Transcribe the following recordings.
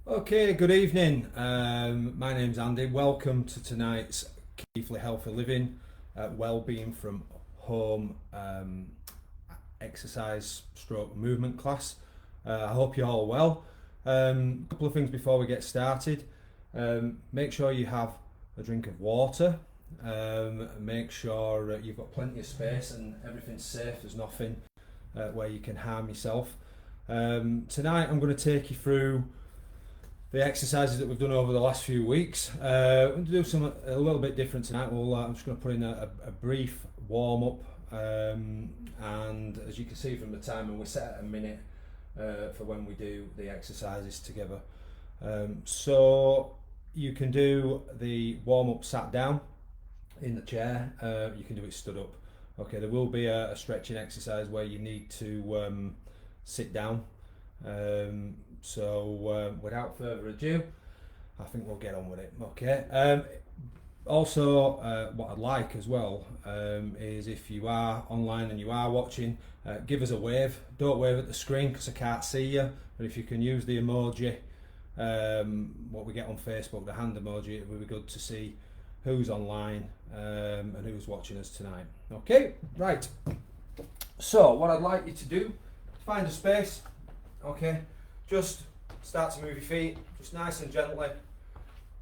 Okay, good evening. My name's Andy. Welcome to tonight's Keithley Healthy Living, Wellbeing from Home exercise stroke movement class. I hope you're all well. A couple of things before we get started. Make sure you have a drink of water. Make sure you've got plenty of space and everything's safe. There's nothing where you can harm yourself. Tonight I'm going to take you through the exercises that we've done over the last few weeks. We're going to do something a little bit different tonight. I'm just going to put in a brief warm up, and as you can see from the time, and we set a minute for when we do the exercises together. So you can do the warm up sat down in the chair. You can do it stood up. Okay, there will be a stretching exercise where you need to sit down. So without further ado, I think we'll get on with it. Okay. Also, what I'd like as well is if you are online and you are watching, give us a wave. Don't wave at the screen because I can't see you. But if you can use the emoji, what we get on Facebook, the hand emoji, it would be good to see who's online and who's watching us tonight. Okay, right. So what I'd like you to do, find a space. Okay. Just start to move your feet, just nice and gently,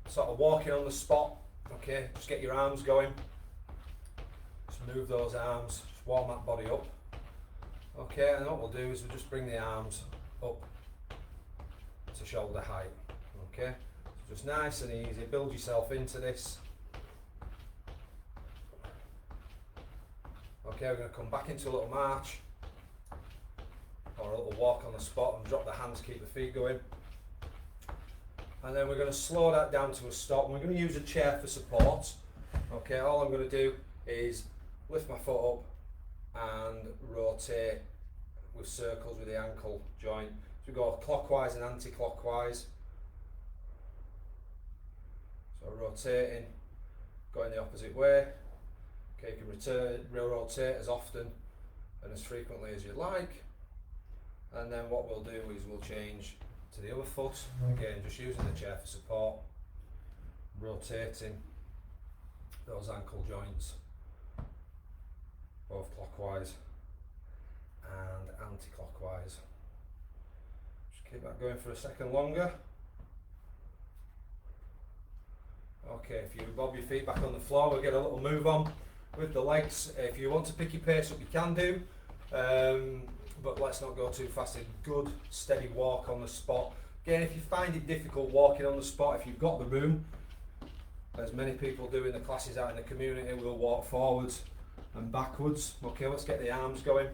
sort of walking on the spot. Okay, just get your arms going. Just move those arms, just warm that body up. Okay, and what we'll do is we'll just bring the arms up to shoulder height. Okay, so just nice and easy, build yourself into this. Okay, we're going to come back into a little march, or a little walk on the spot, and drop the hands, keep the feet going. And then we're going to slow that down to a stop, and we're going to use a chair for support. Okay, all I'm going to do is lift my foot up and rotate with circles with the ankle joint. So we go clockwise and anti-clockwise. So rotating, going the opposite way. Okay, you can rotate as often and as frequently as you like. And then what we'll do is we'll change to the other foot, again just using the chair for support, rotating those ankle joints, both clockwise and anti-clockwise. Just keep that going for a second longer. Okay, if you bob your feet back on the floor, we'll get a little move on with the legs. If you want to pick your pace up, you can do. But let's not go too fast. A good steady walk on the spot. Again, if you find it difficult walking on the spot, if you've got the room, as many people do in the classes out in the community, we'll walk forwards and backwards. Okay, let's get the arms going.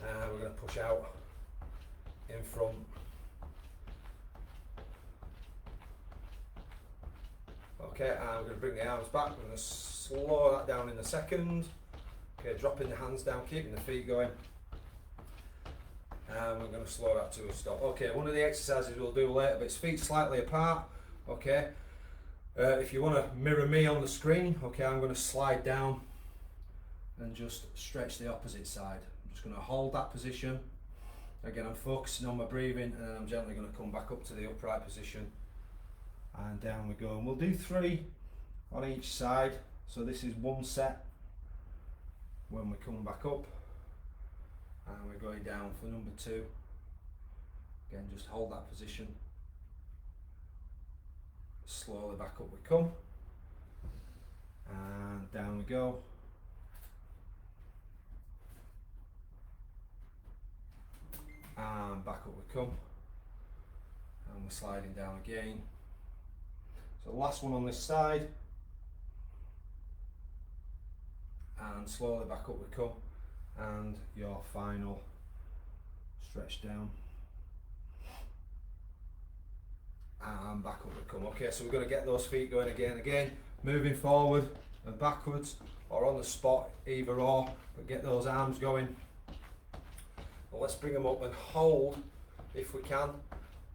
We're going to push out in front. Okay, and we're going to bring the arms back. We're going to slow that down in a second. Okay, dropping the hands down, keeping the feet going, and we're going to slow that to a stop. Okay, one of the exercises we'll do later, but it's feet slightly apart. Okay, if you want to mirror me on the screen, okay, I'm going to slide down and just stretch the opposite side. I'm just going to hold that position. Again, I'm focusing on my breathing, and then I'm gently going to come back up to the upright position, and down we go. And we'll do 3 on each side. So this is one set. When we come back up, and we're going down for number 2. Again, just hold that position. Slowly back up we come, and down we go. And back up we come, and we're sliding down again. So the last one on this side. And slowly back up we come, and your final stretch down, and back up we come. Okay, so we're going to get those feet going again, moving forward and backwards, or on the spot, either or, but get those arms going. Well, let's bring them up and hold, if we can,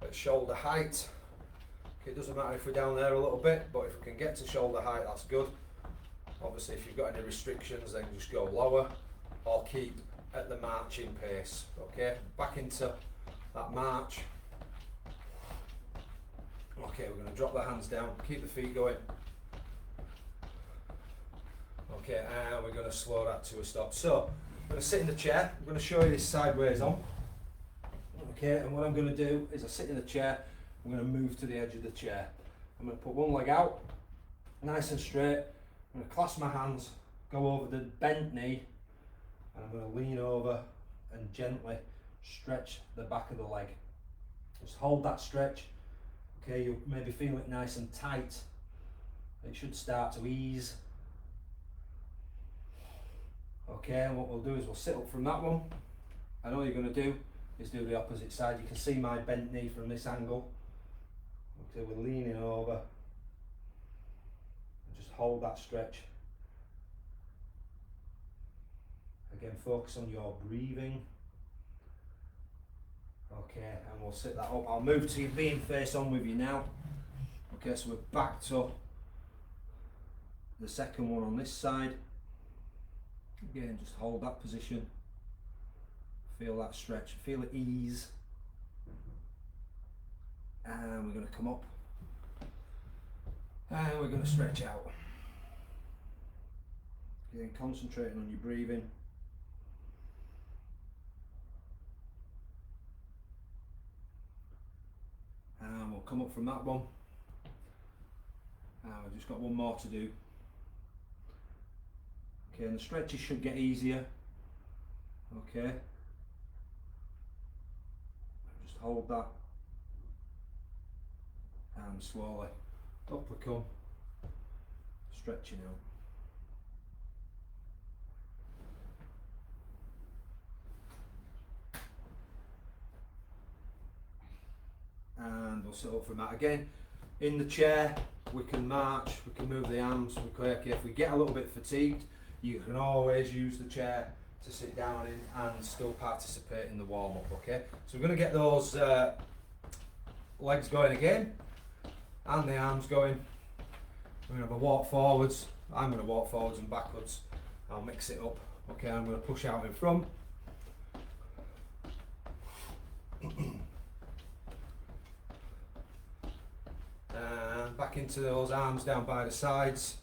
at shoulder height. Okay, it doesn't matter if we're down there a little bit, but if we can get to shoulder height, that's good. Obviously, if you've got any restrictions, then just go lower or keep at the marching pace. Okay, back into that march. Okay, we're going to drop the hands down, keep the feet going. Okay, and we're going to slow that to a stop. So, I'm going to sit in the chair. I'm going to show you this sideways on. Okay, and what I'm going to do is I sit in the chair, I'm going to move to the edge of the chair. I'm going to put one leg out, nice and straight. I'm going to clasp my hands, go over the bent knee, and I'm going to lean over and gently stretch the back of the leg. Just hold that stretch. Okay, you'll maybe feel it nice and tight. It should start to ease. Okay, and what we'll do is we'll sit up from that one, and all you're going to do is do the opposite side. You can see my bent knee from this angle. Okay, we're leaning over, and just hold that stretch. Again, focus on your breathing. Okay, and we'll sit that up. I'll move to you being face on with you now. Okay, so we're back to the second one on this side. Again, just hold that position. Feel that stretch, feel it ease. And we're going to come up. And we're going to stretch out. Again, concentrating on your breathing. And we'll come up from that one. And we've just got one more to do. Okay, and the stretches should get easier. Okay. Just hold that. And slowly up we come. Stretching out. And we'll sit up from that again. In the chair, we can march, we can move the arms. Okay, if we get a little bit fatigued, you can always use the chair to sit down in and still participate in the warm-up. Okay, so we're going to get those legs going again and the arms going. We're going to have a walk forwards. I'm going to walk forwards and backwards. I'll mix it up. Okay, I'm going to push out in front. And back into those arms down by the sides.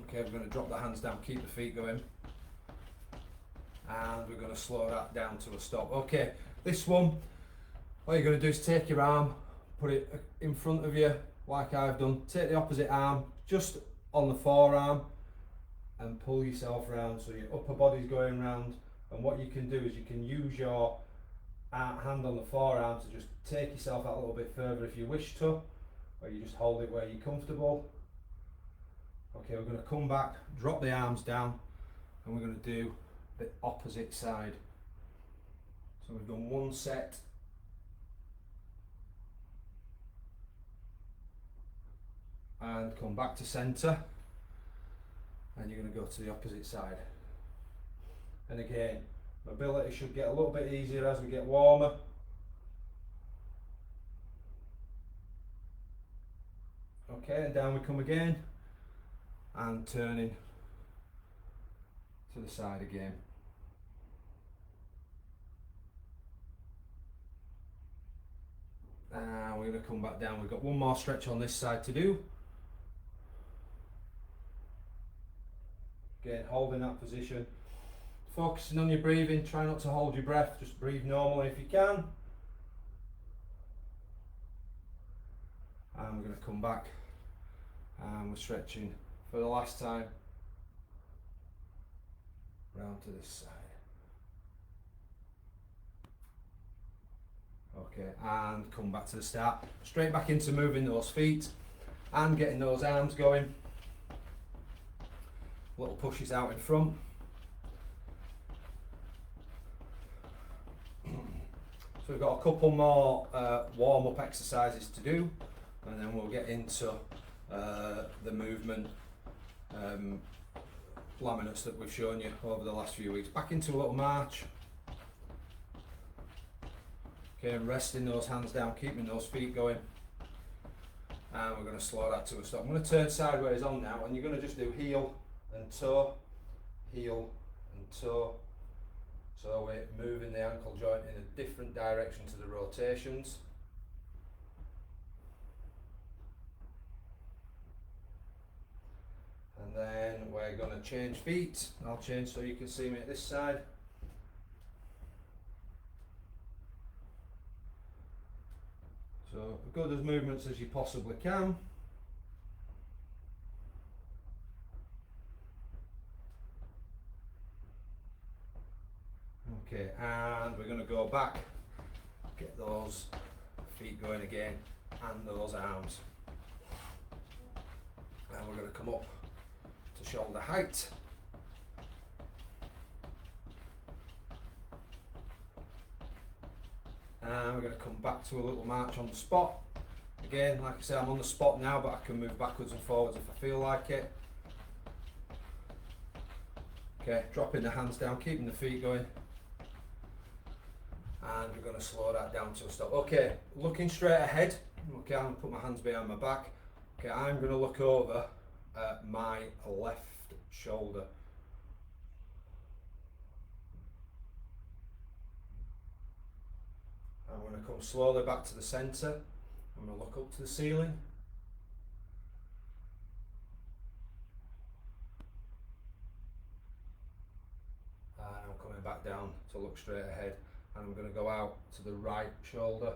Okay, we're going to drop the hands down, keep the feet going. And we're going to slow that down to a stop. Okay, this one, all you're going to do is take your arm, put it in front of you like I've done. Take the opposite arm just on the forearm and pull yourself around so your upper body's going round. And what you can do is you can use your hand on the forearm to just take yourself out a little bit further if you wish to, or you just hold it where you're comfortable. Okay, we're going to come back, drop the arms down, and we're going to do the opposite side. So we've done one set. And come back to centre, and you're going to go to the opposite side. And again, mobility should get a little bit easier as we get warmer. Okay, and down we come again, and turning to the side again. And we're going to come back down. We've got one more stretch on this side to do. Again, holding that position. Focusing on your breathing, try not to hold your breath, just breathe normally if you can. And we're going to come back and we're stretching for the last time round to this side. Okay, and come back to the start. Straight back into moving those feet and getting those arms going. Little pushes out in front. So we've got a couple more warm-up exercises to do, and then we'll get into the movement laminates that we've shown you over the last few weeks. Back into a little march. Okay, and resting those hands down, keeping those feet going. And we're going to slow that to a stop. I'm going to turn sideways on now, and you're going to just do heel and toe, heel and toe. So we're moving the ankle joint in a different direction to the rotations. we're going to change feet. I'll change so you can see me at this side. So good as movements as you possibly can. Okay, and we're going to go back, get those feet going again, and those arms. And we're going to come up to shoulder height. And we're going to come back to a little march on the spot. Again, like I say, I'm on the spot now, but I can move backwards and forwards if I feel like it. Okay, dropping the hands down, keeping the feet going. And we're going to slow that down to a stop. Okay, looking straight ahead. Okay, I'm going to put my hands behind my back. Okay, I'm going to look over at my left shoulder. I'm going to come slowly back to the centre. I'm going to look up to the ceiling. And I'm coming back down to look straight ahead. And I'm going to go out to the right shoulder.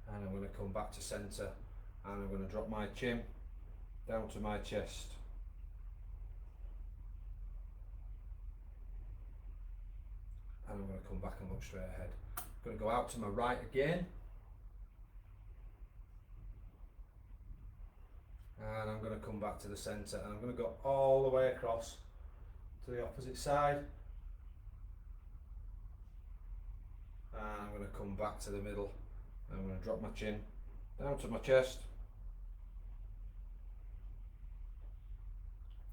And I'm going to come back to centre. And I'm going to drop my chin down to my chest. And I'm going to come back and look straight ahead. I'm going to go out to my right again. And I'm going to come back to the centre, and I'm going to go all the way across to the opposite side. And I'm going to come back to the middle. And I'm going to drop my chin down to my chest.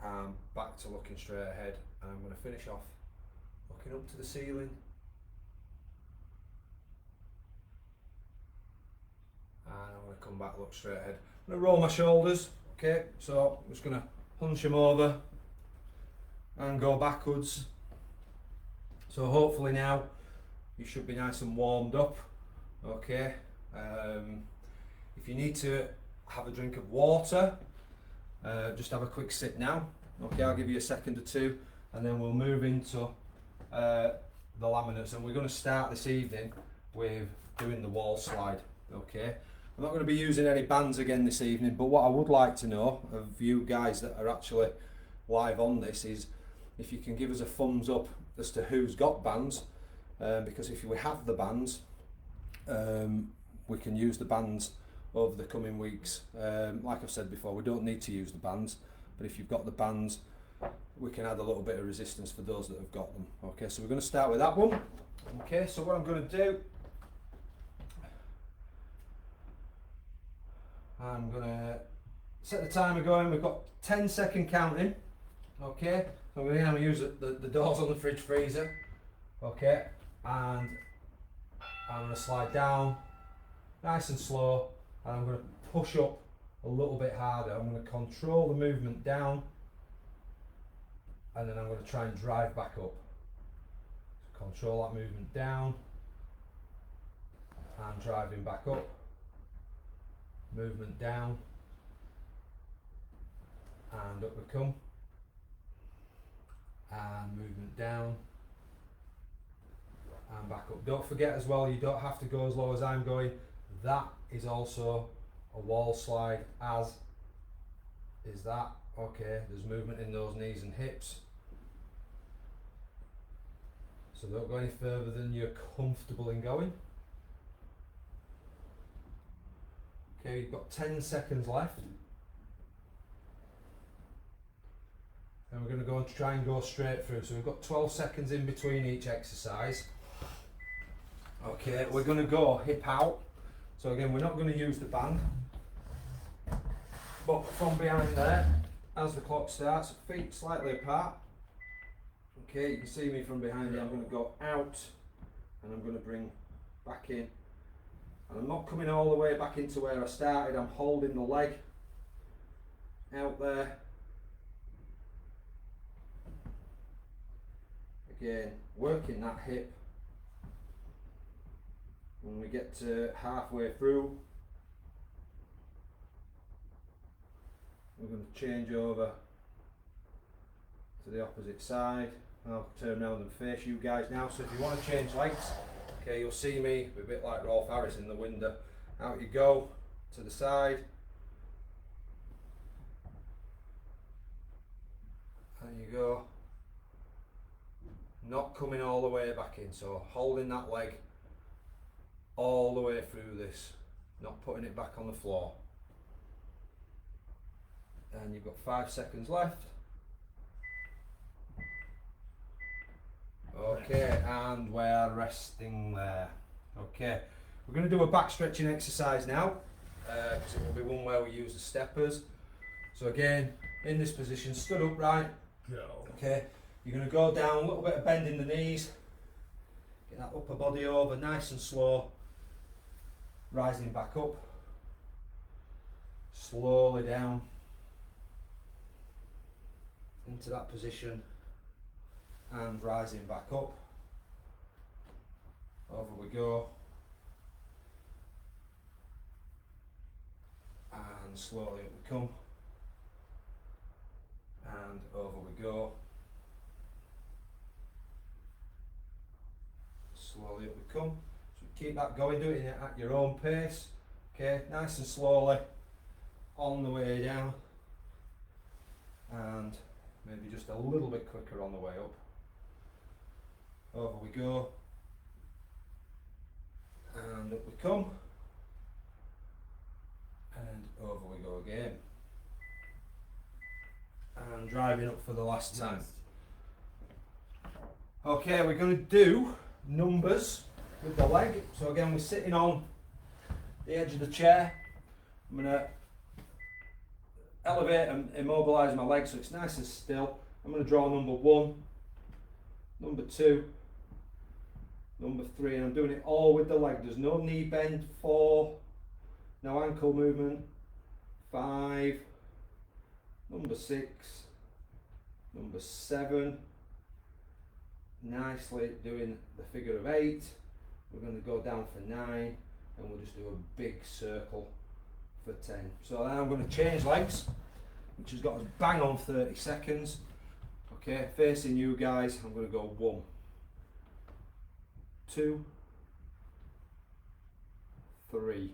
And back to looking straight ahead. And I'm going to finish off looking up to the ceiling. And I'm going to come back, look straight ahead. I'm going to roll my shoulders. Okay, so I'm just going to hunch them over and go backwards. So hopefully now you should be nice and warmed up. Okay, if you need to have a drink of water, just have a quick sip now. Okay, I'll give you a second or two, and then we'll move into the laminates, and we're going to start this evening with doing the wall slide. Okay, I'm not going to be using any bands again this evening, but what I would like to know of you guys that are actually live on this is if you can give us a thumbs up as to who's got bands, because if we have the bands, we can use the bands over the coming weeks. Like I've said before, we don't need to use the bands, but if you've got the bands, we can add a little bit of resistance for those that have got them. Okay, so we're going to start with that one. Okay, so what I'm going to do, I'm going to set the timer going. We've got 10-second counting. Okay, so I'm going to use the doors on the fridge freezer. Okay, and I'm going to slide down nice and slow, and I'm going to push up a little bit harder. I'm going to control the movement down, and then I'm going to try and drive back up. So control that movement down and driving back up. Movement down and up we come, and movement down and back up. Don't forget as well, you don't have to go as low as I'm going. That is also a wall slide, as is that. Okay, there's movement in those knees and hips, so don't go any further than you're comfortable in going. Okay, you've got 10 seconds left, and we're going to go and try and go straight through. So we've got 12 seconds in between each exercise. Okay, we're going to go hip out. So again, we're not going to use the band, but from behind there, as the clock starts, feet slightly apart. Okay, you can see me from behind here. I'm going to go out, and I'm going to bring back in. And I'm not coming all the way back into where I started. I'm holding the leg out there. Again, working that hip. When we get to halfway through, we're going to change over to the opposite side. I'll turn around and face you guys now. So if you want to change legs, okay, you'll see me a bit like Rolf Harris in the window. Out you go to the side. And you go. Not coming all the way back in, so holding that leg all the way through this, not putting it back on the floor. And you've got 5 seconds left. Okay, and we're resting there. Okay, we're going to do a back stretching exercise now, because it will be one where we use the steppers. So again, in this position, stood upright. Go. Okay, you're going to go down, a little bit of bend in the knees, get that upper body over, nice and slow, rising back up, slowly down into that position, and rising back up. Over we go, and slowly up we come, and over we go, slowly up we come. So keep that going, do it at your own pace. Okay, nice and slowly on the way down, and maybe just a little bit quicker on the way up. Over we go, and up we come, and over we go again, and driving up for the last time. Okay, we're going to do numbers with the leg. So again, we're sitting on the edge of the chair. I'm going to elevate and immobilise my leg so it's nice and still. I'm going to draw number 1, number 2, number 3, and I'm doing it all with the leg. There's no knee bend. 4, no ankle movement. 5, number 6, number 7, nicely doing the figure of 8. We're going to go down for 9, and we'll just do a big circle for 10. So now I'm going to change legs, which has got us bang on 30 seconds. Okay, facing you guys, I'm going to go 1, 2, 3,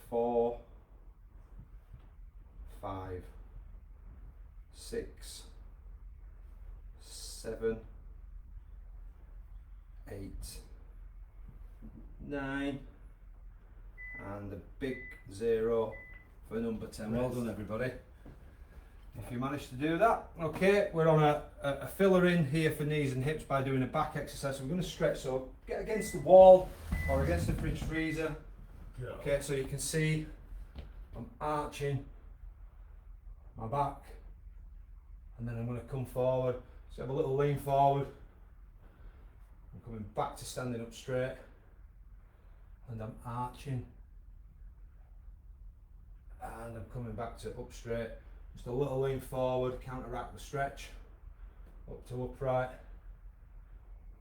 4, 5, 6, 7, 8, 9, and a big 0 for number 10. Well done, everybody, if you managed to do that. Okay, we're on a filler in here for knees and hips by doing a back exercise. So we're going to stretch, so get against the wall or against the fridge freezer. Okay, so you can see I'm arching my back, and then I'm going to come forward. So have a little lean forward. I'm coming back to standing up straight, and I'm arching, and I'm coming back to up straight. Just a little lean forward, counteract the stretch, up to upright,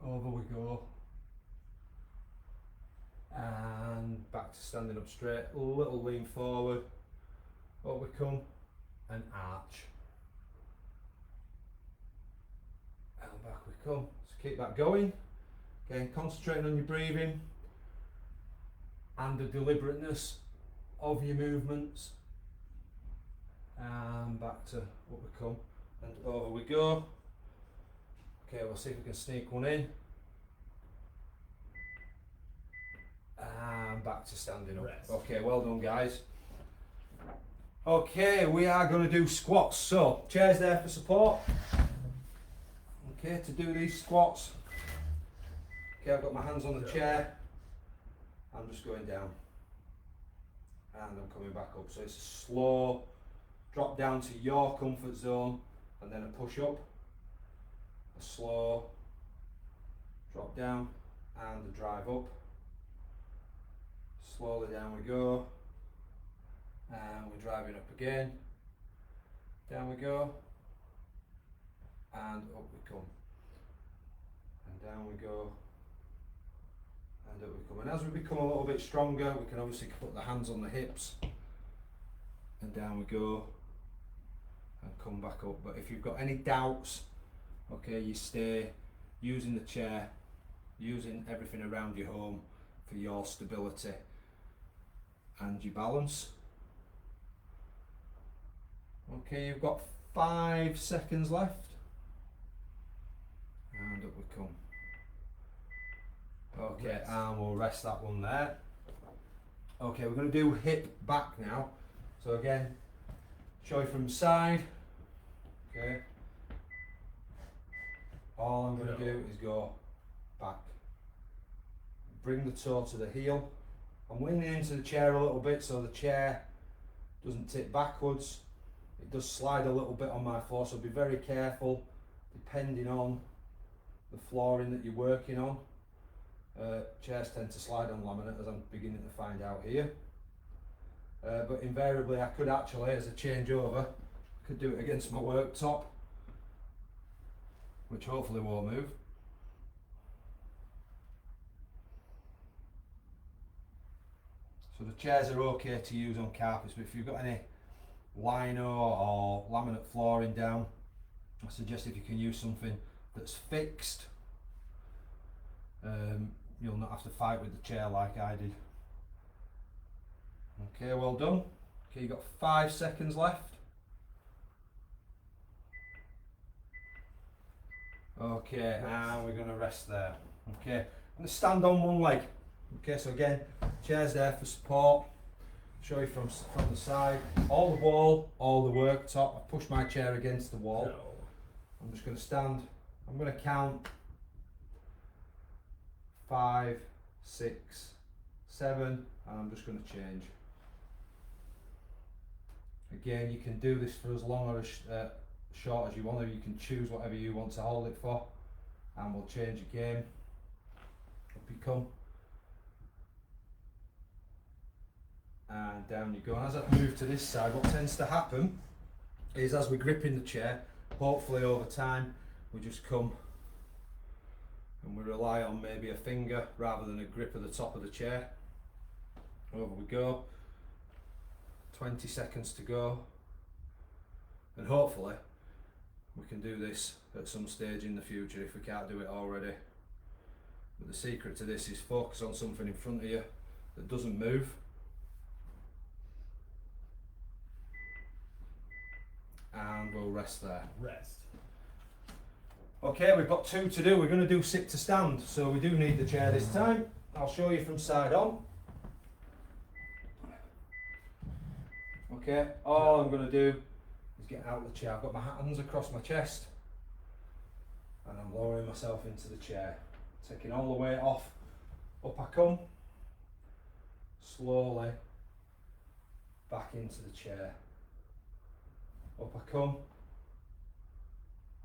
over we go, and back to standing up straight, a little lean forward, up we come, and arch, and back we come. So keep that going. Again, concentrating on your breathing and the deliberateness of your movements. And back to up we come, and over we go. Okay, we'll see if we can sneak one in. And back to standing up. Rest. Okay, well done, guys. Okay, we are going to do squats. So, chairs there for support. Okay, to do these squats. Okay, I've got my hands on the chair. I'm just going down. And I'm coming back up. So it's a slow drop down to your comfort zone, and then a push up. A slow drop down and a drive up. Slowly down we go, and we're driving up again. Down we go, and up we come, and down we go, and up we come. And as we become a little bit stronger, we can obviously put the hands on the hips and down we go, and come back up. But if you've got any doubts, okay, you stay using the chair, using everything around your home for your stability and your balance. Okay, you've got 5 seconds left, and up we come. Okay, and we'll rest that one there. Okay, we're going to do hip back now. So again, show you from the side. Okay. All I'm going to do is go back. Bring the toe to the heel. I'm leaning into the chair a little bit so the chair doesn't tip backwards. It does slide a little bit on my floor, so be very careful depending on the flooring that you're working on. Chairs tend to slide on laminate, as I'm beginning to find out here. But invariably I could actually, as a changeover, I could do it against my worktop, which hopefully won't move. So the chairs are okay to use on carpets, but if you've got any lino or laminate flooring down, I suggest if you can use something that's fixed, you'll not have to fight with the chair like I did. Okay, well done. Okay, you've got 5 seconds left. Okay, and we're going to rest there. Okay, I'm going to stand on one leg. Okay, so again, chair's there for support. Show you from the side. All the wall, all the worktop. I push my chair against the wall. I'm just going to stand. I'm going to count 5, 6, 7, and I'm just going to change. Again, you can do this for as long or as short as you want, or you can choose whatever you want to hold it for, and we'll change again. Up you come, and down you go. And as I move to this side, what tends to happen is as we grip in the chair, hopefully over time, we just come and we rely on maybe a finger rather than a grip of the top of the chair. Over we go. 20 seconds to go, and hopefully we can do this at some stage in the future if we can't do it already. But the secret to this is focus on something in front of you that doesn't move, and we'll rest there. Rest. Okay, we've got 2 to do. We're going to do sit to stand, so we do need the chair this time. I'll show you from side on. Okay, all I'm going to do is get out of the chair. I've got my hands across my chest and I'm lowering myself into the chair, taking all the weight off. Up I come, slowly back into the chair. Up I come,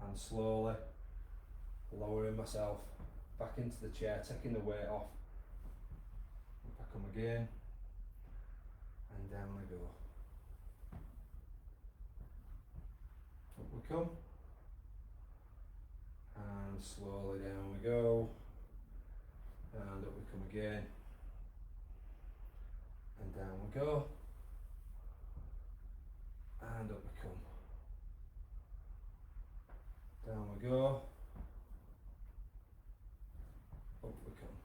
and slowly lowering myself back into the chair, taking the weight off. Up I come again, and down I go. Up we come, and slowly down we go, and up we come again, and down we go, and up we come, down we go, up we come.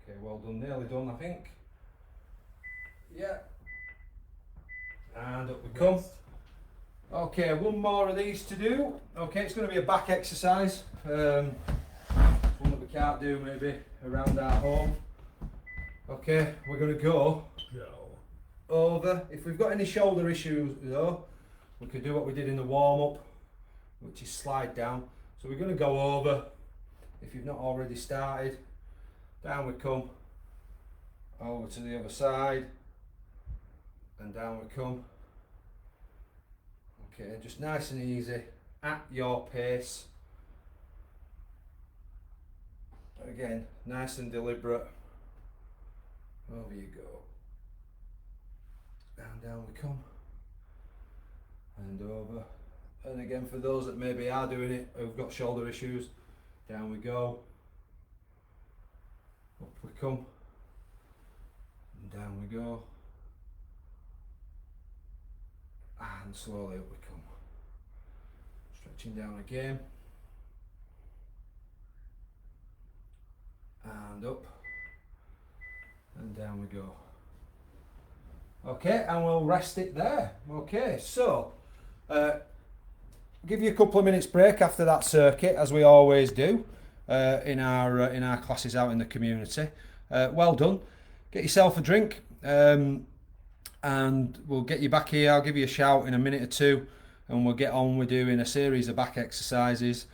Okay, well done, nearly done I think. Yeah, and up we come. Okay, one more of these to do. Okay, it's going to be a back exercise. One that we can't do maybe around our home. Okay, we're going to go over. If we've got any shoulder issues though, we could do what we did in the warm up, which is slide down. So we're going to go over, if you've not already started. Down we come, over to the other side, and down we come. Okay, just nice and easy, at your pace. Again, nice and deliberate. Over you go. And down we come. And over. And again, for those that maybe are doing it, who've got shoulder issues, down we go. Up we come. And down we go. and slowly up we come. Stretching down again, and up, and down we go. Okay, and we'll rest it there. Okay, so give you a couple of minutes break after that circuit, as we always do in our classes out in the community. Well done. Get yourself a drink, and we'll get you back here. I'll give you a shout in a minute or two, and we'll get on with doing a series of back exercises.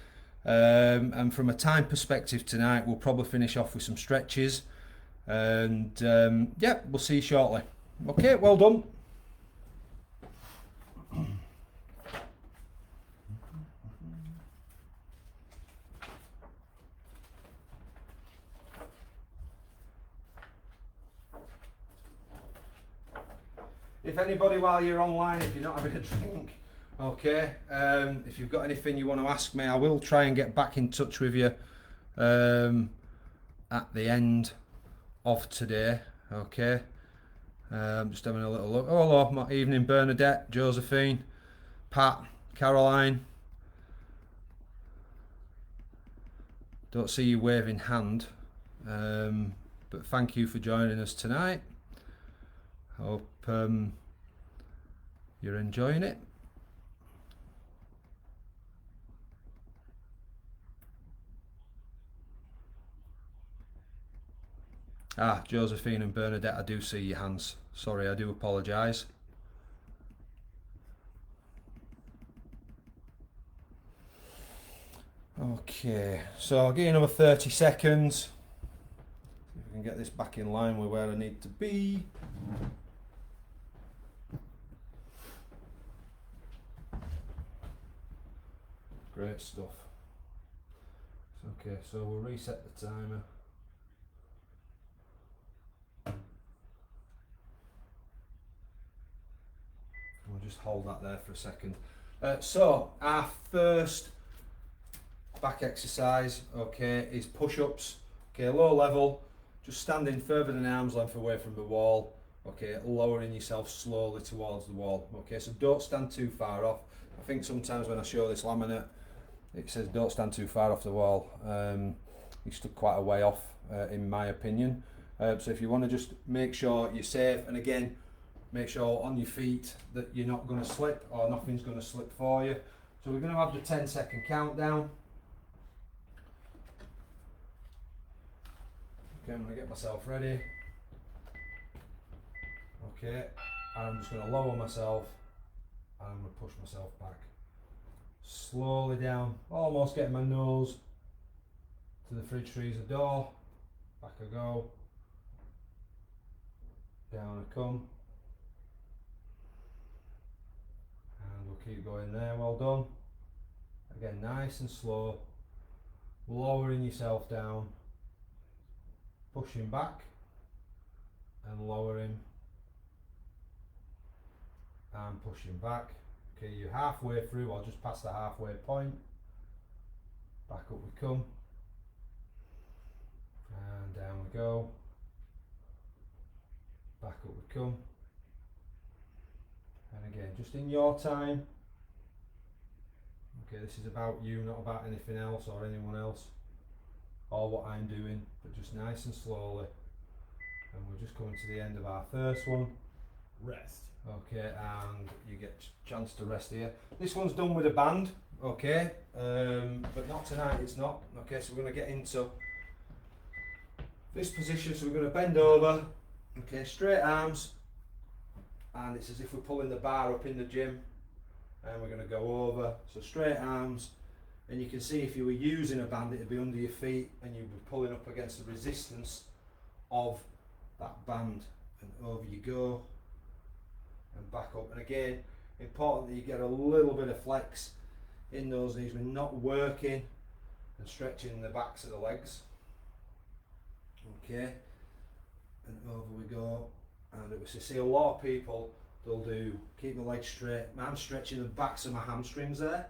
And from a time perspective tonight, we'll probably finish off with some stretches, and yeah, we'll see you shortly. Okay, well done. If anybody, while you're online, if you're not having a drink, okay, if you've got anything you want to ask me, I will try and get back in touch with you at the end of today. Okay, just having a little look. Oh, hello, my evening, Bernadette, Josephine, Pat, Caroline. Don't see you waving hand, but thank you for joining us tonight. Hope you're enjoying it. Josephine and Bernadette, I do see your hands. Sorry, I do apologise. Okay, so I'll give you another 30 seconds. See if I can get this back in line with where I need to be. Great stuff. Okay, so we'll reset the timer. We'll just hold that there for a second. So our first back exercise, okay, is push-ups. Okay, low level, just standing further than arm's length away from the wall. Okay, lowering yourself slowly towards the wall. Okay, so don't stand too far off. I think sometimes when I show this laminate, it says don't stand too far off the wall. You stood quite a way off, in my opinion. So if you want to just make sure you're safe, and again, make sure on your feet that you're not going to slip or nothing's going to slip for you. So we're going to have the 10-second countdown. Okay, I'm going to get myself ready. Okay, and I'm just going to lower myself and I'm going to push myself back. Slowly down, almost getting my nose to the fridge freezer door. Back I go. Down I come. And we'll keep going there, well done. Again, nice and slow. Lowering yourself down. Pushing back. And lowering. And pushing back. Okay, you're halfway through or just past the halfway point. Back up we come. And down we go. Back up we come. And again, just in your time. Okay, this is about you, not about anything else or anyone else. Or what I'm doing, but just nice and slowly. And we're just coming to the end of our first one. Rest. Okay, and you get a chance to rest here. This one's done with a band, okay, but not tonight, it's not. Okay, so we're going to get into this position, so we're going to bend over, okay, straight arms, and it's as if we're pulling the bar up in the gym, and we're going to go over, so straight arms, and you can see if you were using a band, it'd be under your feet, and you'd be pulling up against the resistance of that band, and over you go. And back up, and again, important that you get a little bit of flex in those knees. We're not working and stretching the backs of the legs. Okay, and over we go. And it was to see a lot of people, they'll do keep the legs straight. I'm stretching the backs of my hamstrings there.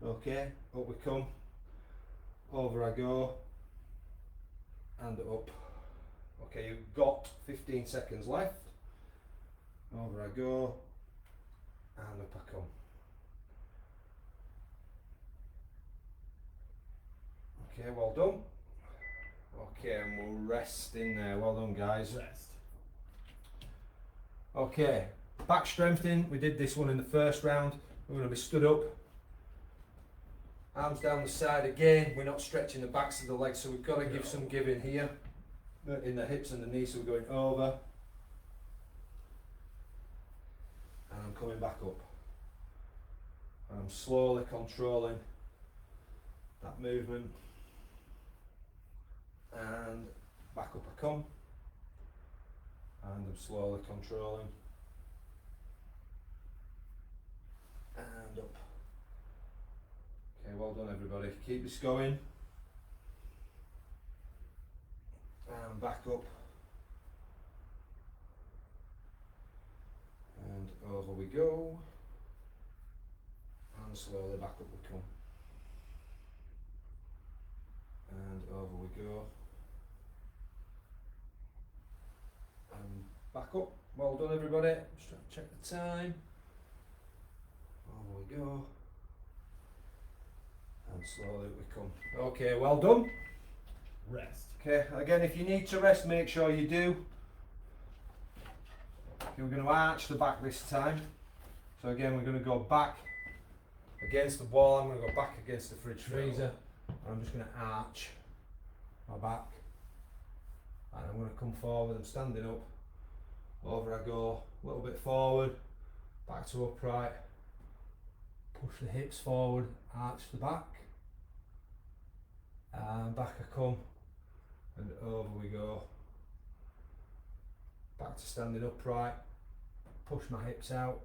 Okay, up we come, over I go, and up. Okay, you've got 15 seconds left. Over I go, and up I come. Okay, well done. Okay, and we'll rest in there. Well done, guys. Rest. Okay, back strengthening. We did this one in the first round. We're going to be stood up. Arms down the side again. We're not stretching the backs of the legs, so we've got to give some give in here. In the hips and the knees, so we're going over. And I'm coming back up. And I'm slowly controlling that movement. And back up I come. And I'm slowly controlling. And up. Okay, well done everybody. Keep this going. And back up. And over we go. And slowly back up we come. And over we go. And back up. Well done everybody. Just trying to check the time. Over we go. And slowly we come. Okay, well done. Rest. Okay, again, if you need to rest, make sure you do. Okay, we're going to arch the back this time. So again, we're going to go back against the wall. I'm going to go back against the fridge freezer. And I'm just going to arch my back. And I'm going to come forward. I'm standing up. Over I go. A little bit forward. Back to upright. Push the hips forward. Arch the back. And back I come. And over we go. Back to standing upright. Push my hips out.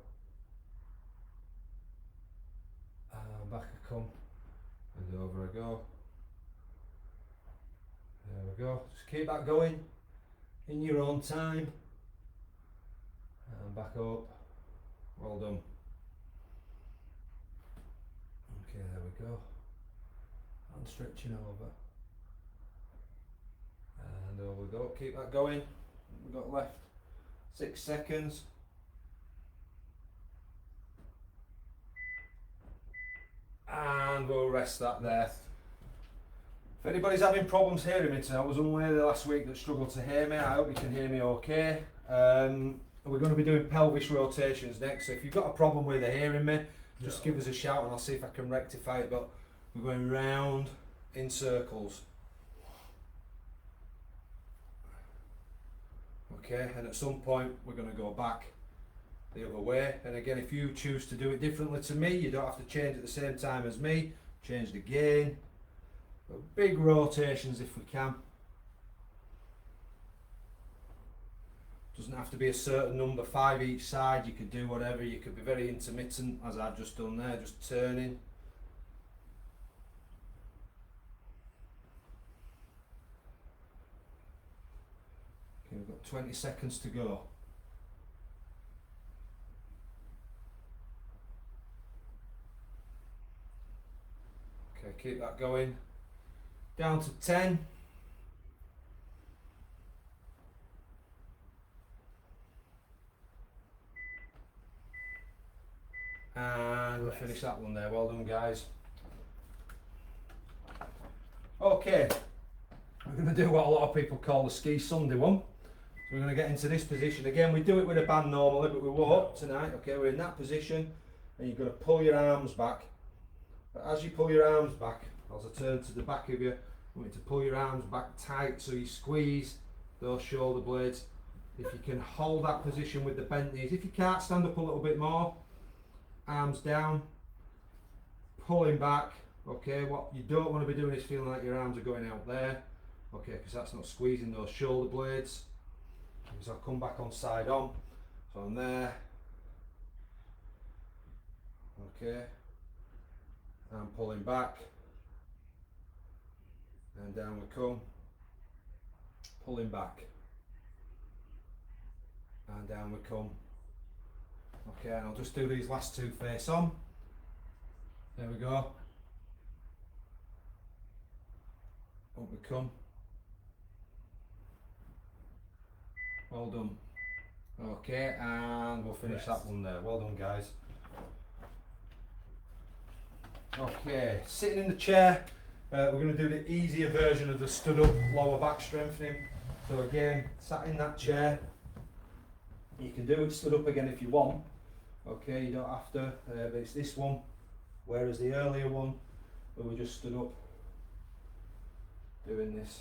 And back I come. And over I go. There we go. Just keep that going in your own time. And back up. Well done. Okay, there we go. And stretching over. And over we go. Keep that going. We've got left 6 seconds. And we'll rest that there. If anybody's having problems hearing me tonight, I was unaware last week that struggled to hear me. I hope you can hear me okay. We're going to be doing pelvis rotations next, so if you've got a problem with hearing me, just give us a shout and I'll see if I can rectify it. But we're going round in circles. Okay, and at some point we're going to go back the other way. And again, if you choose to do it differently to me, you don't have to change at the same time as me. Change the gain. But big rotations if we can. Doesn't have to be a certain number, 5 each side. You could do whatever. You could be very intermittent, as I've just done there, just turning. Okay, we've got 20 seconds to go. Okay, keep that going. Down to 10. And we'll finish that one there. Well done, guys. Okay, we're going to do what a lot of people call the ski Sunday one. So we're going to get into this position. Again, we do it with a band normally, but we won't tonight. Okay, we're in that position and you've got to pull your arms back. But as you pull your arms back, as I turn to the back of you, I want you to pull your arms back tight so you squeeze those shoulder blades. If you can hold that position with the bent knees. If you can't, stand up a little bit more. Arms down, pulling back. Okay, what you don't want to be doing is feeling like your arms are going out there. Okay, because that's not squeezing those shoulder blades. Because I'll come back on side on. So I'm there. Okay. And pulling back. And down we come. Pulling back. And down we come. Okay, and I'll just do these last two face on. There we go. Up we come. Well done. Okay, and we'll finish that one there. Well done, guys. Okay, sitting in the chair, we're going to do the easier version of the stood up lower back strengthening. So again, sat in that chair, you can do it stood up again if you want. Okay, you don't have to, but it's this one, whereas the earlier one, where we just stood up doing this.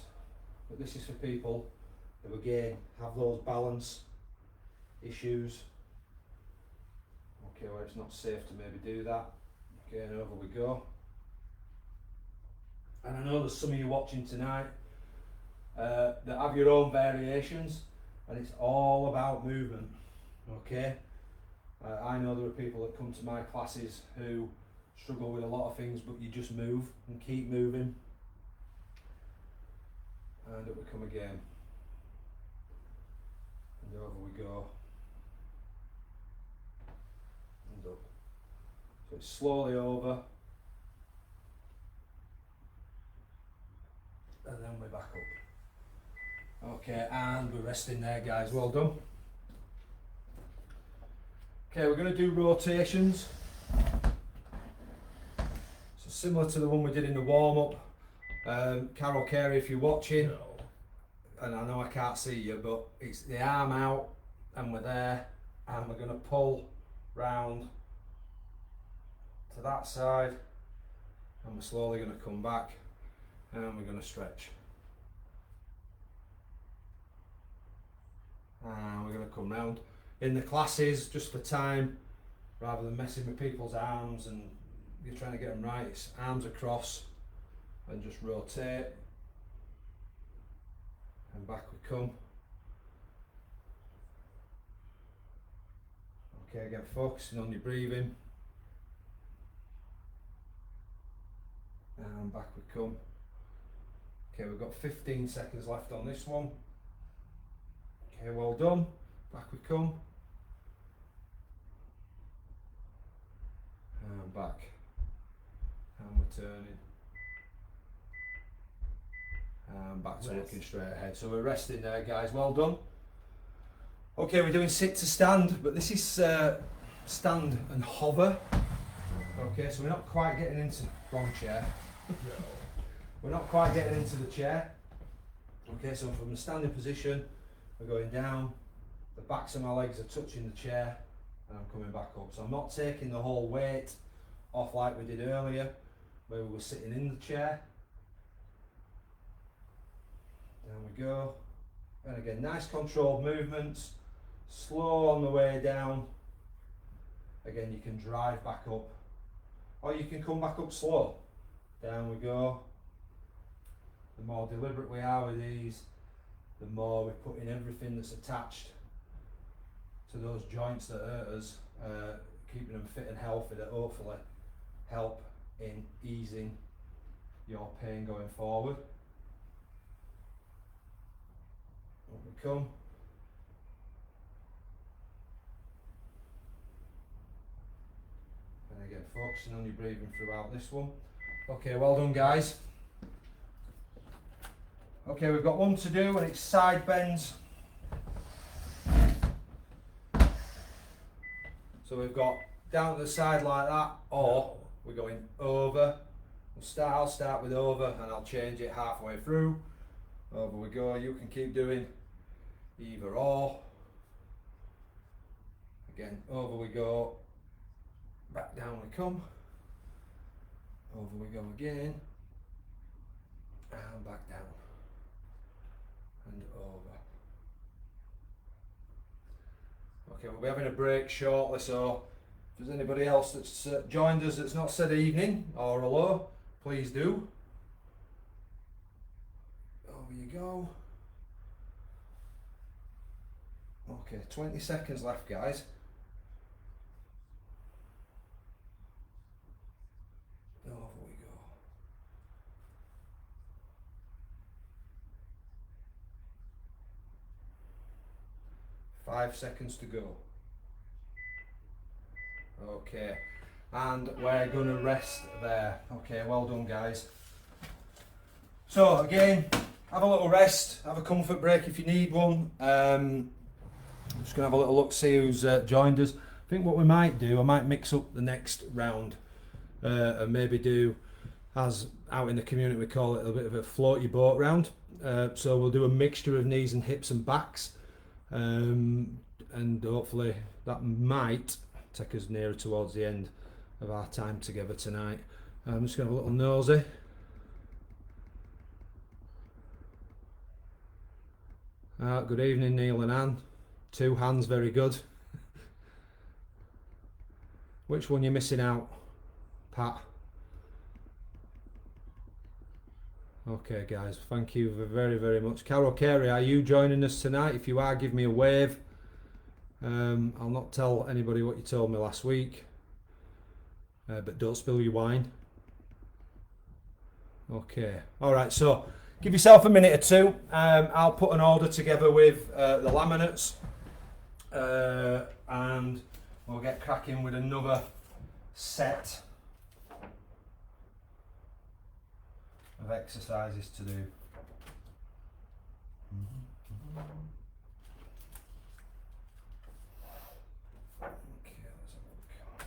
But this is for people who again have those balance issues. Okay, where it's not safe to maybe do that. Okay, and over we go. And I know there's some of you watching tonight that have your own variations, and it's all about movement. Okay, I know there are people that come to my classes who struggle with a lot of things, but you just move and keep moving. And up we come again. And over we go. And up. So it's slowly over. And then we're back up. Okay, and we're resting there, guys. Well done. Okay, we're going to do rotations. So similar to the one we did in the warm-up. Carol Carey, if you're watching, no. And I know I can't see you, but it's the arm out and we're there, and we're going to pull round to that side, and we're slowly going to come back and we're going to stretch, and we're going to come round. In the classes, just for time, rather than messing with people's arms and you're trying to get them right, it's arms across and just rotate and back we come. Okay, again focusing on your breathing, and back we come. Okay, we've got 15 seconds left on this one. Okay, well done. Back we come. And back. And we're turning. And back to looking straight ahead. So we're resting there, guys. Well done. Okay, we're doing sit to stand, but this is stand and hover. Okay, so we're not quite getting into wrong chair. No. We're not quite getting into the chair. Okay, so from the standing position, we're going down. The backs of my legs are touching the chair, and I'm coming back up. So I'm not taking the whole weight off like we did earlier, where we were sitting in the chair. Down we go. And again, nice controlled movements. Slow on the way down. Again, you can drive back up, or you can come back up slow. Down we go. The more deliberate we are with these, the more we put in everything that's attached to those joints that hurt us, keeping them fit and healthy, that hopefully help in easing your pain going forward. Up we come. And again, focusing on your breathing throughout this one. Okay, well done, guys. Okay, we've got one to do, and it's side bends. So we've got down to the side like that, or we're going over. I'll start with over, and I'll change it halfway through. Over we go. You can keep doing either or. Again, over we go. Back down we come. Over we go again. And back down. And over. Okay, we'll be having a break shortly, so if there's anybody else that's joined us that's not said evening or hello, please do. Over you go. Okay, 20 seconds left, guys. Over we go. 5 seconds to go. Okay, and we're going to rest there. Okay, well done, guys. So again, have a little rest, have a comfort break if you need one. I'm just going to have a little look, see who's joined us. I think what we might do, I might mix up the next round. and maybe do, as out in the community we call it, a bit of a float your boat round. So we'll do a mixture of knees and hips and backs, and hopefully that might take us nearer towards the end of our time together tonight. I'm just going to have a little nosy. Good evening, Neil and Anne. 2 hands, very good. Which one you missing out, Pat? Okay guys, thank you very, very much. Carol Carey, are you joining us tonight? If you are, give me a wave. I'll not tell anybody what you told me last week, but don't spill your wine. Okay, alright, so give yourself a minute or two. I'll put an order together with the laminates, and we'll get cracking with another set of exercises to do. Okay, let's have a look.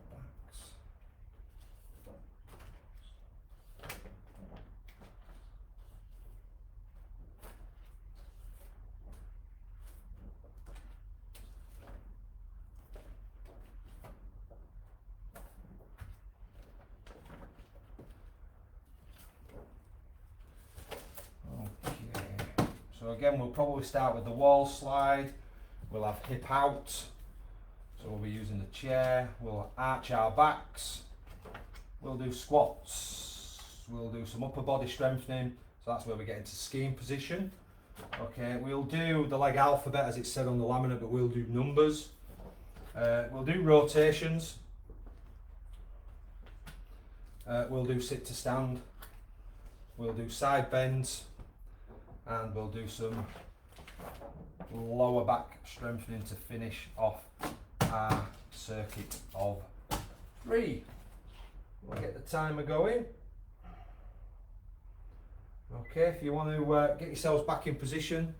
Backs. So again, we'll probably start with the wall slide. We'll have hip out, so we'll be using the chair. We'll arch our backs. We'll do squats. We'll do some upper body strengthening. So that's where we get into skiing position. Okay, we'll do the leg alphabet as it's said on the laminate, but we'll do numbers. We'll do rotations. We'll do sit to stand. We'll do side bends. And we'll do some lower back strengthening to finish off our circuit of 3. We'll get the timer going. Okay, if you want to get yourselves back in position,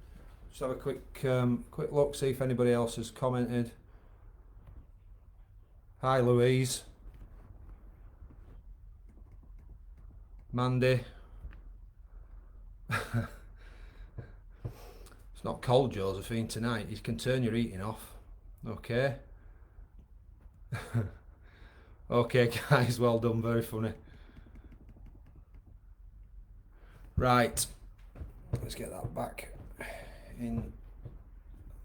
just have a quick look, see if anybody else has commented. Hi Louise, Mandy. It's not cold, Josephine, tonight. You can turn your eating off. Okay. Okay, guys, well done. Very funny. Right. Let's get that back in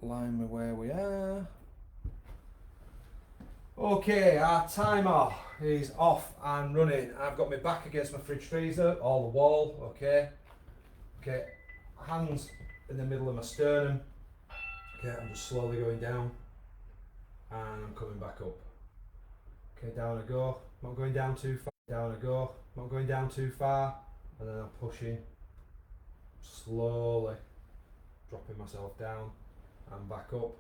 line with where we are. Okay, our timer is off and running. I've got my back against my fridge freezer, or the wall. Okay. Okay, hands in the middle of my sternum. Okay, I'm just slowly going down and I'm coming back up. Okay, down I go, not going down too far, down I go, not going down too far, and then I'm pushing, slowly dropping myself down and back up,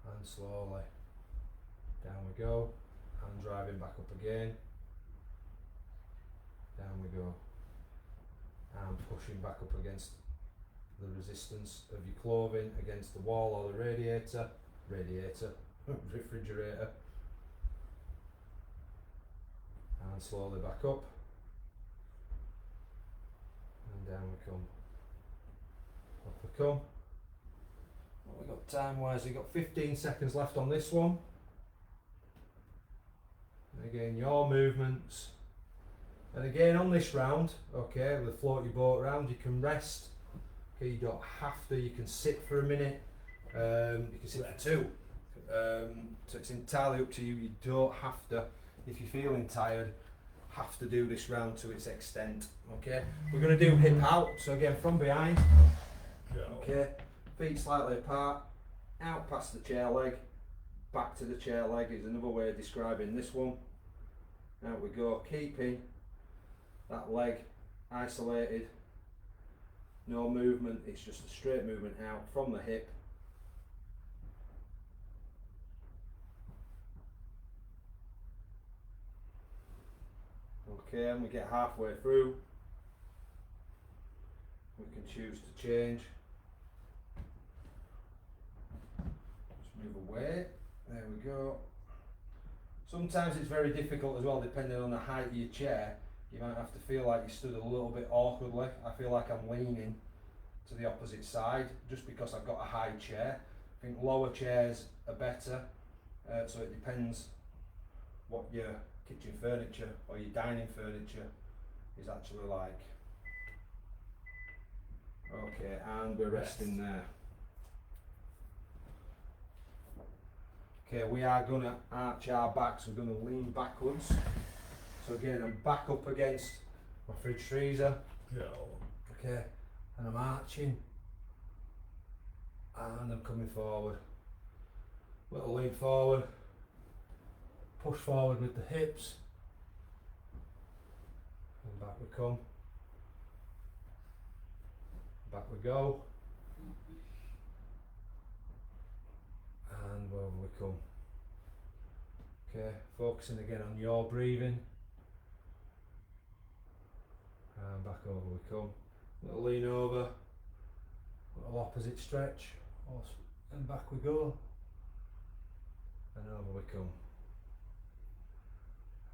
and slowly down we go, and driving back up again, down we go, and pushing back up against the resistance of your clothing against the wall or the refrigerator, and slowly back up, and down we come, up we come. What we got time wise? We've got 15 seconds left on this one. And again, your movements. And again on this round, okay, with the float your boat round, you can rest. Okay, you don't have to, you can sit for a minute, you can sit for 2. So it's entirely up to you. You don't have to, if you're feeling tired, have to do this round to its extent. Okay, we're going to do hip out. So again, from behind, okay, feet slightly apart, out past the chair leg, back to the chair leg is another way of describing this one. Out we go, keeping that leg isolated, no movement, it's just a straight movement out from the hip. Okay, and we get halfway through, we can choose to change. Just move away. There we go. Sometimes it's very difficult as well, depending on the height of your chair. You might have to feel like you stood a little bit awkwardly. I feel like I'm leaning to the opposite side just because I've got a high chair. I think lower chairs are better, so it depends what your kitchen furniture or your dining furniture is actually like. Okay, and we're resting there. Okay, we are going to arch our backs, we're going to lean backwards. So again, I'm back up against my fridge freezer. Okay, and I'm arching. And I'm coming forward. Little lean forward. Push forward with the hips. And back we come. Back we go. And over we come. Okay, focusing again on your breathing. And back over we come. Little lean over. Little opposite stretch. And back we go. And over we come.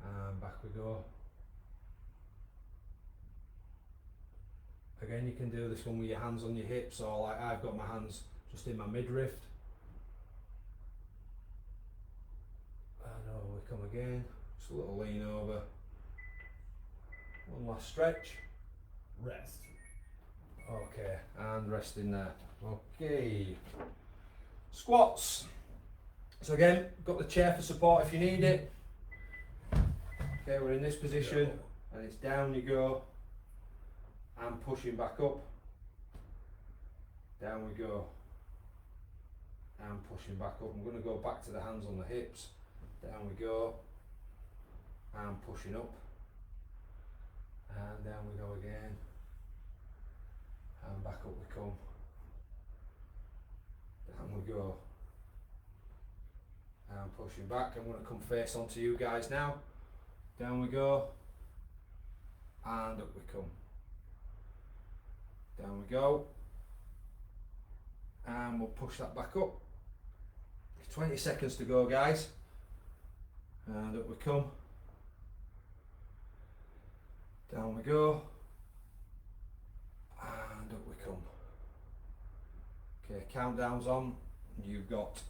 And back we go. Again, you can do this one with your hands on your hips, or like I've got my hands just in my midriff. And over we come again. Just a little lean over. One last stretch. Rest. Okay, and resting there. Okay. Squats. So again, got the chair for support if you need it. Okay, we're in this position, and it's down you go. And pushing back up. Down we go. And pushing back up. I'm going to go back to the hands on the hips. Down we go. And pushing up. And down we go again. And back up we come. Down we go. And pushing back. I'm going to come face onto you guys now. Down we go. And up we come. Down we go. And we'll push that back up. 20 seconds to go, guys. And up we come. Down we go. And up we come. Okay, countdown's on. You've got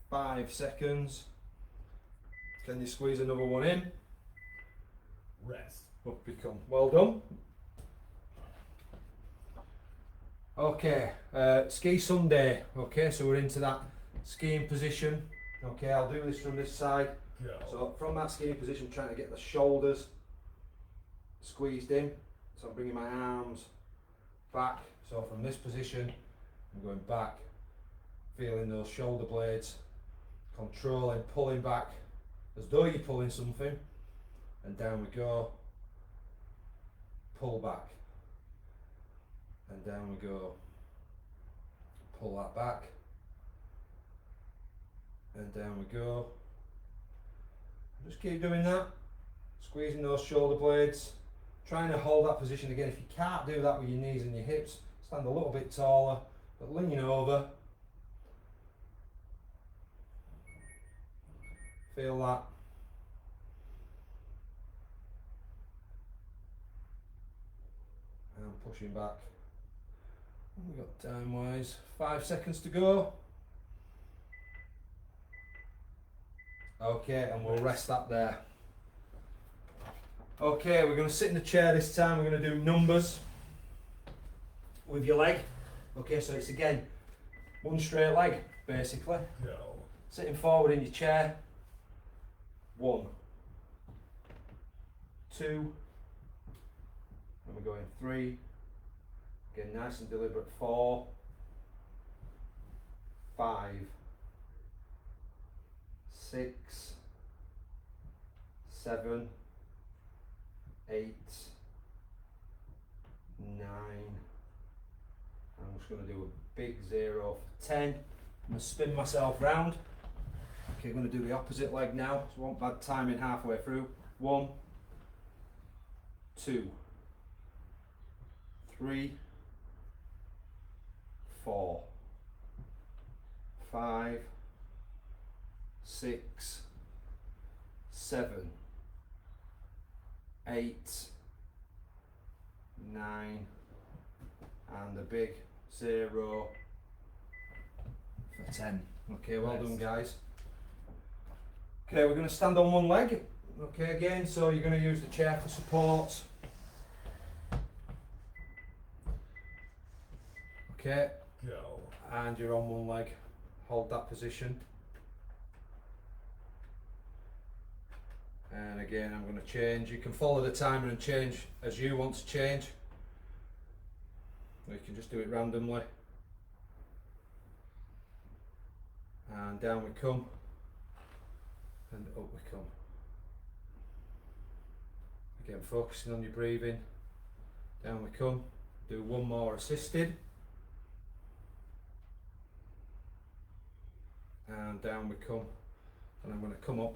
5 seconds. Can you squeeze another one in? Rest. Up we come. Well done. Okay, ski Sunday. Okay, so we're into that skiing position. Okay, I'll do this from this side. Go. So from that skiing position, trying to get the shoulders squeezed in. So I'm bringing my arms back. So from this position, I'm going back, feeling those shoulder blades, controlling, pulling back as though you're pulling something, and down we go. Pull back. And down we go. Pull that back. And down we go. Just keep doing that. Squeezing those shoulder blades. Trying to hold that position again. If you can't do that with your knees and your hips, stand a little bit taller, but lean over. Feel that. And pushing back. We've got time wise 5 seconds to go. Okay, and we'll rest that there. Okay, we're going to sit in the chair this time. We're going to do numbers with your leg. Okay, so it's again one straight leg basically. Go. Sitting forward in your chair. 1, 2, and we're going 3. Again, nice and deliberate. 4, 5, 6, 7, 8, 9. I'm just going to do a big 0 for 10. I'm going to spin myself round. Okay, I'm going to do the opposite leg now. So I want bad timing halfway through. 1, 2, 3, 4, 5, 6, 7, 8, 9, and the big 0 for 10. Okay, well done guys. Okay, we're going to stand on one leg. Okay, again, so you're going to use the chair for support. Okay, Go. and you're on one leg. Hold that position. And again, I'm going to change. You can follow the timer and change as you want to change. Or you can just do it randomly. And down we come. And up we come. Again, focusing on your breathing. Down we come. Do one more assisted. And down we come. And I'm going to come up.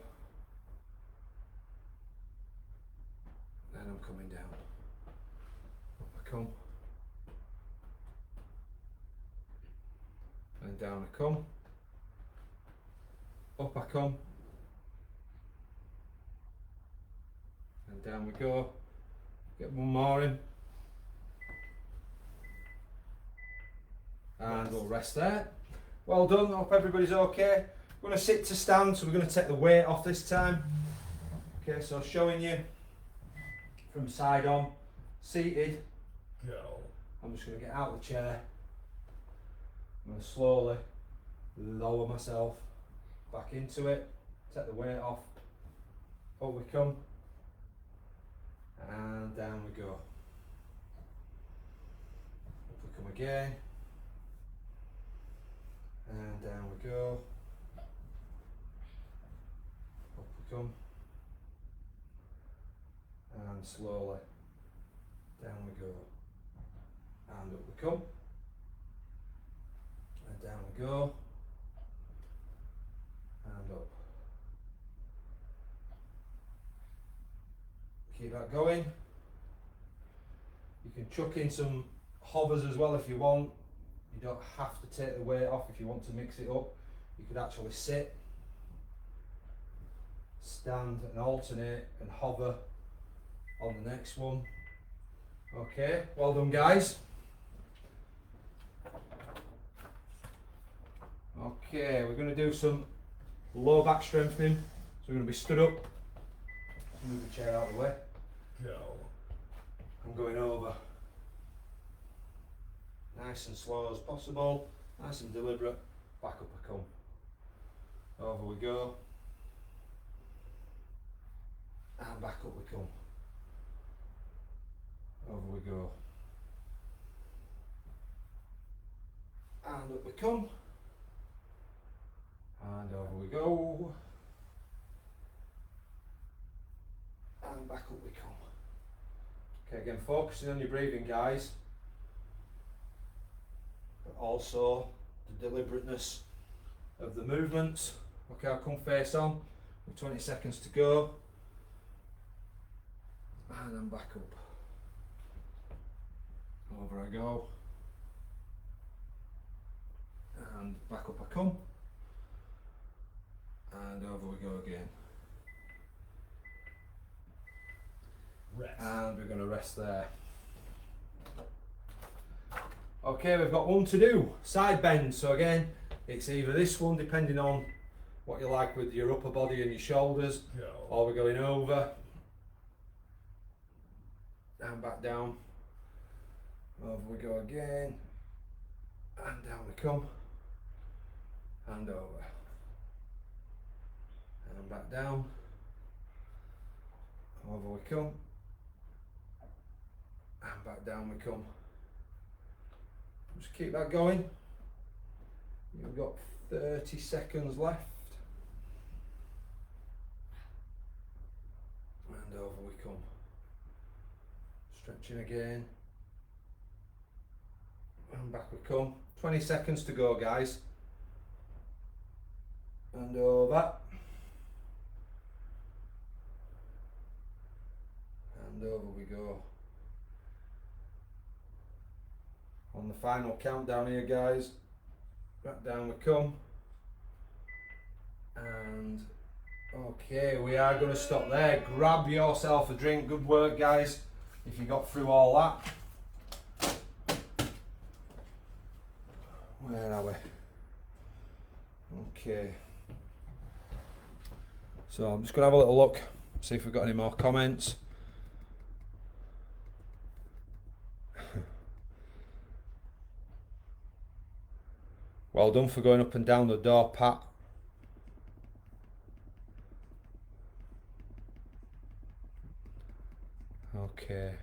And I'm coming down. Up I come. And down I come. Up I come. And down we go. Get one more in. And we'll rest there. Well done, hope everybody's okay. We're going to sit to stand, so we're going to take the weight off this time. Okay, so showing you from side on, seated. Go. I'm just going to get out of the chair. I'm going to slowly lower myself back into it, take the weight off. Up we come. And down we go. Up we come again. And down we go. Up we come. And slowly down we go. And up we come. And down we go. And up. Keep that going. You can chuck in some hovers as well if you want. You don't have to take the weight off if you want to mix it up. You could actually sit, stand and alternate and hover on the next one. Okay, well done guys. Okay, we're going to do some low back strengthening. So we're going to be stood up. Move the chair out of the way. Go. I'm going over. Nice and slow as possible, nice and deliberate. Back up I come. Over we go. And back up we come. Over we go. And up we come. And over we go. And back up we come. Okay, again, focusing on your breathing, guys. But also the deliberateness of the movements. Okay, I'll come face on with 20 seconds to go. And I'm back up. Over I go. And back up I come. And over we go again. Rest. And we're going to rest there. Okay, we've got one to do. Side bend. So again, it's either this one, depending on what you like with your upper body and your shoulders, Go. or we're going over and back down. Over we go again. And down we come. And over. And back down. Over we come. And back down we come. Just keep that going. You've got 30 seconds left. And over we come. Stretching again. And back we come. 20 seconds to go, guys. And over. And over we go. On the final countdown here, guys. Back down we come. And okay, we are going to stop there. Grab yourself a drink. Good work, guys, if you got through all that. Where are we? Okay. So I'm just going to have a little look, see if we've got any more comments. Well done for going up and down the door, Pat. Okay.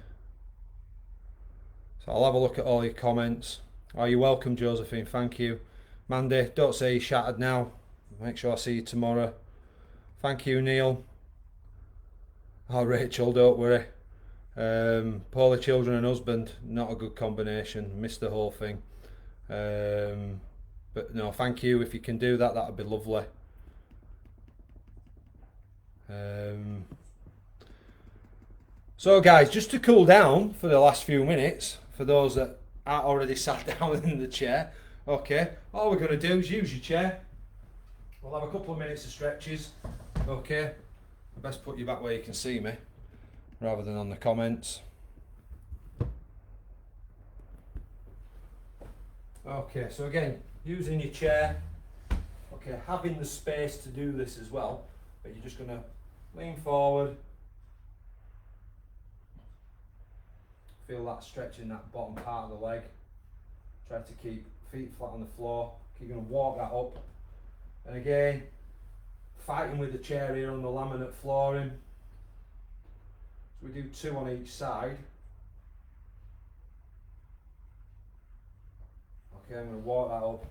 So I'll have a look at all your comments. Oh, you're welcome, Josephine. Thank you. Mandy, don't say you're shattered now. Make sure I see you tomorrow. Thank you, Neil. Oh, Rachel, don't worry. Poorly children and husband, not a good combination. Missed the whole thing. But no, thank you. If you can do that, that'd be lovely. So guys, just to cool down for the last few minutes, for those that aren't already sat down in the chair, okay, all we're going to do is use your chair. We'll have a couple of minutes of stretches, okay. Best put you back where you can see me, rather than on the comments. Okay, so again, using your chair, okay, having the space to do this as well, but you're just going to lean forward, feel that stretch in that bottom part of the leg, try to keep feet flat on the floor, you're going to walk that up, and again, fighting with the chair here on the laminate flooring, so we do 2 on each side. Okay, I'm going to walk that up.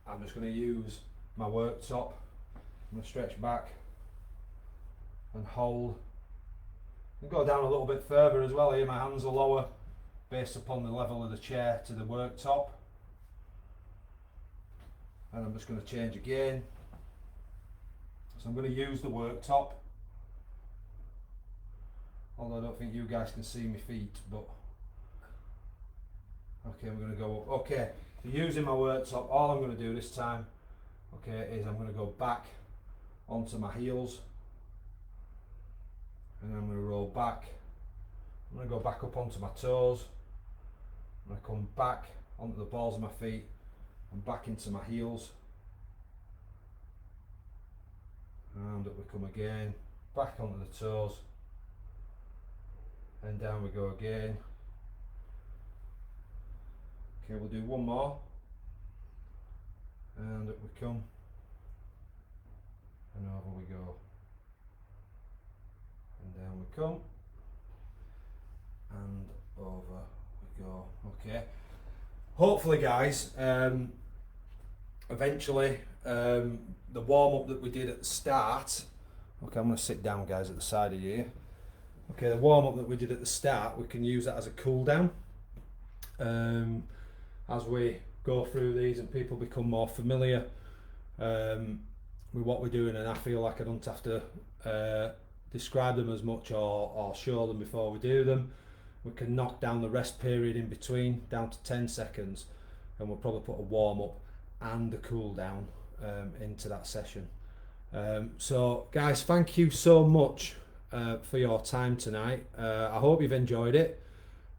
I'm just going to use my worktop. I'm going to stretch back and hold. And go down a little bit further as well here. My hands are lower based upon the level of the chair to the worktop. And I'm just going to change again. So I'm going to use the worktop. Although I don't think you guys can see my feet, but okay, we're going to go up. Okay, so using my worktop, all I'm going to do this time, okay, is I'm going to go back onto my heels, and I'm going to roll back. I'm going to go back up onto my toes. I'm going to come back onto the balls of my feet and back into my heels. And up we come again, back onto the toes, and down we go again. Okay, we'll do one more, and up we come, and over we go, and down we come, and over we go. Okay, hopefully guys, eventually the warm-up that we did at the start, okay, I'm going to sit down guys at the side of you. Okay, the warm-up that we did at the start, we can use that as a cool down. As we go through these and people become more familiar with what we're doing, and I feel like I don't have to describe them as much or show them before we do them, we can knock down the rest period in between down to 10 seconds, and we'll probably put a warm-up and a cool down into that session. So guys, thank you so much for your time tonight. I hope you've enjoyed it.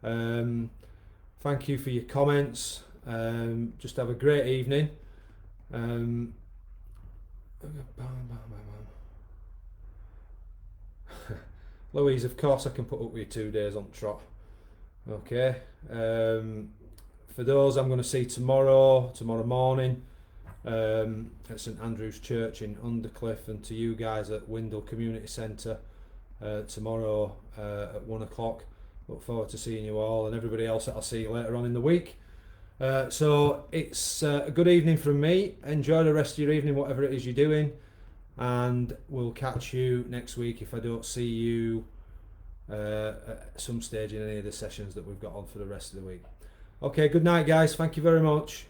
Thank you for your comments. Just have a great evening. Louise, of course I can put up with you 2 days on trot. Okay. For those I'm going to see tomorrow morning at St Andrew's Church in Undercliff, and to you guys at Windle Community Centre tomorrow at 1 o'clock. Look forward to seeing you all, and everybody else that I'll see later on in the week. So it's a good evening from me. Enjoy the rest of your evening, whatever it is you're doing, and we'll catch you next week if I don't see you at some stage in any of the sessions that we've got on for the rest of the week. Okay, good night guys, thank you very much.